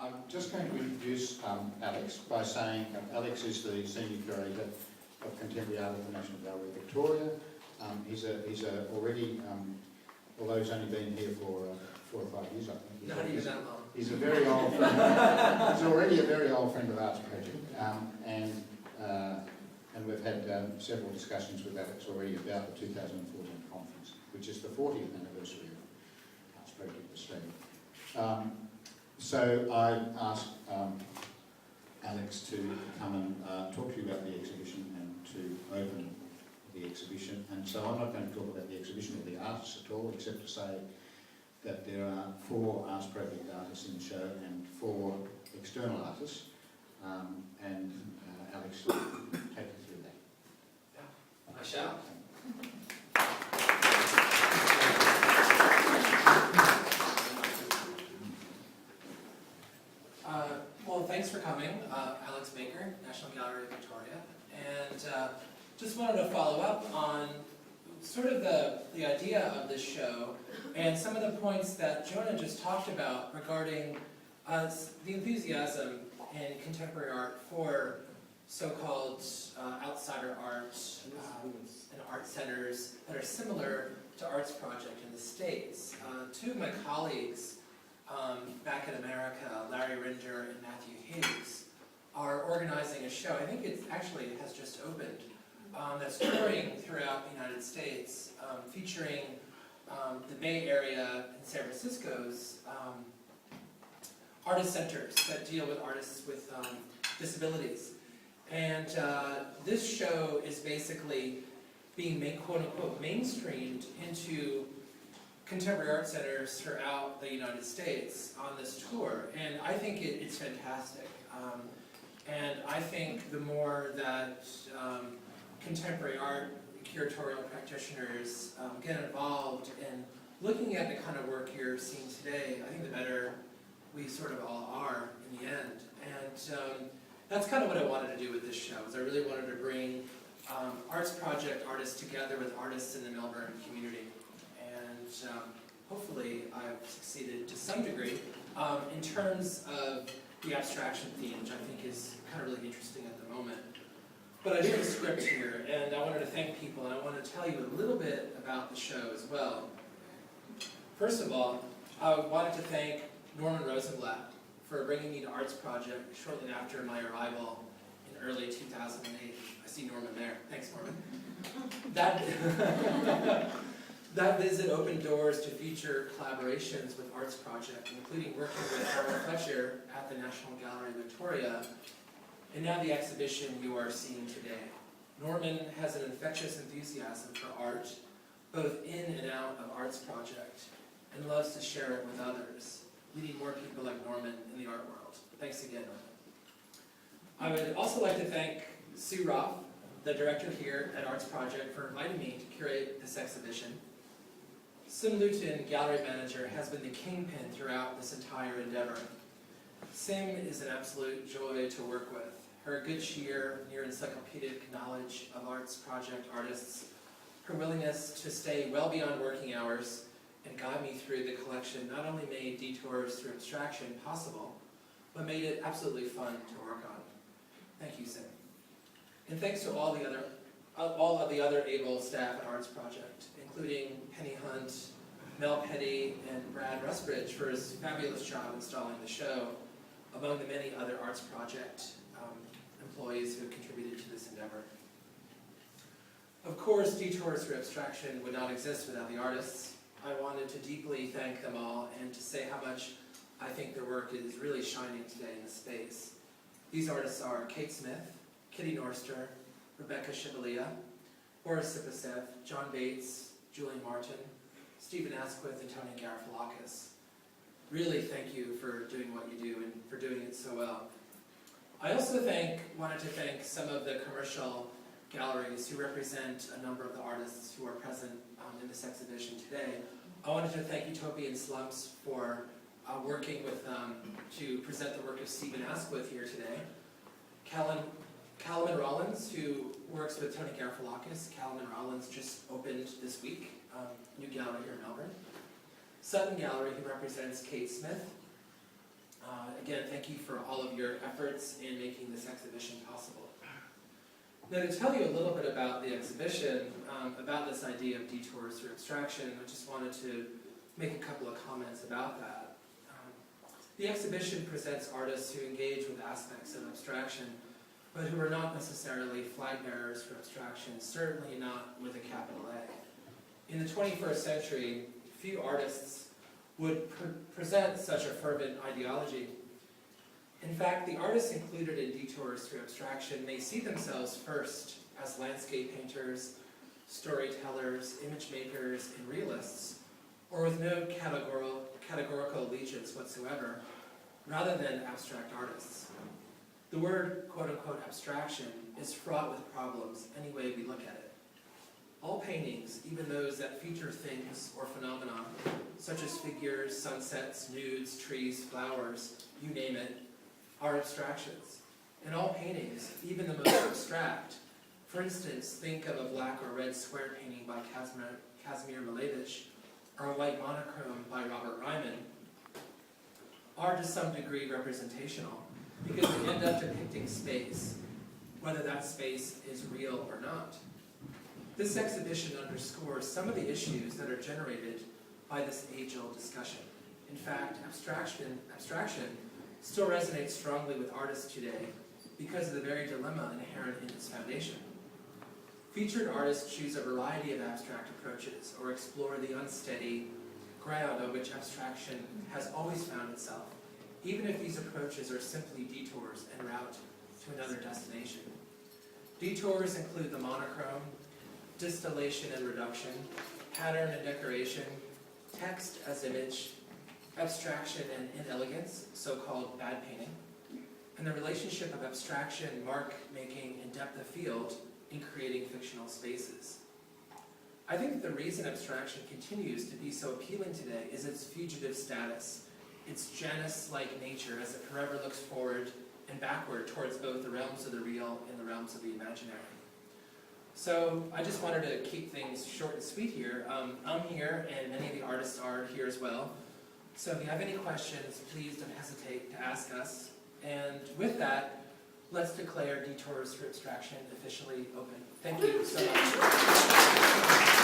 I'm just going to introduce Alex by saying Alex is the Senior Curator of Contemporary Art at the National Gallery Victoria. He's already, although he's only been here for 4 or 5 years, I think. Not even that long. He's a very old friend. He's already a very old friend of Arts Project, and we've had several discussions with Alex already about the 2014 conference, which is the 40th anniversary of Arts Project Australia. So I asked Alex to come and talk to you about the exhibition and to open the exhibition. And so I'm not going to talk about the exhibition or the artists at all, except to say that there are 4 Arts Project artists in the show and 4 external artists. Alex will take you through that. Yeah, I shall. Well, thanks for coming. Alex Baker, National Gallery of Victoria. And just wanted to follow up on sort of the idea of this show and some of the points that Jonah just talked about regarding the enthusiasm in contemporary art for so-called outsider art and art centers that are similar to Arts Project in the States. 2 of my colleagues back in America, Larry Rinder and Matthew Higgs, are organizing a show. I think it actually has just opened. That's touring throughout the United States, featuring the Bay Area and San Francisco's artist centers that deal with artists with disabilities. And this show is basically being quote-unquote mainstreamed into contemporary art centers throughout the United States on this tour. And I think it's fantastic. And I think the more that contemporary art curatorial practitioners get involved in looking at the kind of work you're seeing today, I think the better we sort of all are in the end. And that's kind of what I wanted to do with this show, is I really wanted to bring Arts Project artists together with artists in the Melbourne community. And hopefully I've succeeded to some degree in terms of the abstraction theme, which I think is kind of really interesting at the moment. But I do have a script here, and I wanted to thank people, and I want to tell you a little bit about the show as well. First of all, I wanted to thank Norman Rosenblatt for bringing me to Arts Project shortly after my arrival in early 2008. I see Norman there. Thanks, Norman. That visit opened doors to future collaborations with Arts Project, including working with Harold Fletcher at the National Gallery Victoria, and now the exhibition you are seeing today. Norman has an infectious enthusiasm for art, both in and out of Arts Project, and loves to share it with others. We need more people like Norman in the art world. Thanks again, Norman. I would also like to thank Sue Roth, the director here at Arts Project, for inviting me to curate this exhibition. Sim Luton, gallery manager, has been the kingpin throughout this entire endeavor. Sim is an absolute joy to work with. Her good cheer, near encyclopedic knowledge of Arts Project artists, her willingness to stay well beyond working hours and guide me through the collection not only made Detours through abstraction possible, but made it absolutely fun to work on. Thank you, Sim. And thanks to all of the other able staff at Arts Project, including Penny Hunt, Mel Petty, and Brad Rusbridge for his fabulous job installing the show, among the many other Arts Project employees who have contributed to this endeavor. Of course, Detours through Abstraction would not exist without the artists. I wanted to deeply thank them all and to say how much I think their work is really shining today in the space. These artists are Kate Smith, Kitty Norster, Rebecca Shibalia, Boris Sipasev, John Bates, Julian Martin, Stephen Asquith, and Tony Garofalakis. Really thank you for doing what you do and for doing it so well. I also wanted to thank some of the commercial galleries who represent a number of the artists who are present in this exhibition today. I wanted to thank Utopian Slumps for working with them to present the work of Stephen Asquith here today. Callum Rollins, who works with Tony Garofalakis. Callum Rollins just opened this week, new gallery here in Melbourne. Sutton Gallery, who represents Kate Smith. Again, thank you for all of your efforts in making this exhibition possible. Now, to tell you a little bit about the exhibition, about this idea of detours through abstraction, I just wanted to make a couple of comments about that. The exhibition presents artists who engage with aspects of abstraction, but who are not necessarily flag bearers for abstraction, certainly not with a capital A. In the 21st century, few artists would present such a fervent ideology. In fact, the artists included in Detours through Abstraction may see themselves first as landscape painters, storytellers, image makers, and realists, or with no categorical allegiance whatsoever, rather than abstract artists. The word, quote-unquote, abstraction is fraught with problems any way we look at it. All paintings, even those that feature things or phenomena, such as figures, sunsets, nudes, trees, flowers, you name it, are abstractions. And all paintings, even the most abstract, for instance, think of a black or red square painting by Kazimir Malevich, or a white monochrome by Robert Ryman, are to some degree representational, because they end up depicting space, whether that space is real or not. This exhibition underscores some of the issues that are generated by this age-old discussion. In fact, abstraction still resonates strongly with artists today because of the very dilemma inherent in its foundation. Featured artists choose a variety of abstract approaches or explore the unsteady ground on which abstraction has always found itself, even if these approaches are simply detours en route to another destination. Detours include the monochrome, distillation and reduction, pattern and decoration, text as image, abstraction and inelegance, so-called bad painting, and the relationship of abstraction, mark-making, and depth of field in creating fictional spaces. I think the reason abstraction continues to be so appealing today is its fugitive status, its Janus-like nature as it forever looks forward and backward towards both the realms of the real and the realms of the imaginary. So I just wanted to keep things short and sweet here. I'm here, and many of the artists are here as well. So if you have any questions, please don't hesitate to ask us. And with that, let's declare Detours through Abstraction officially open. Thank you so much.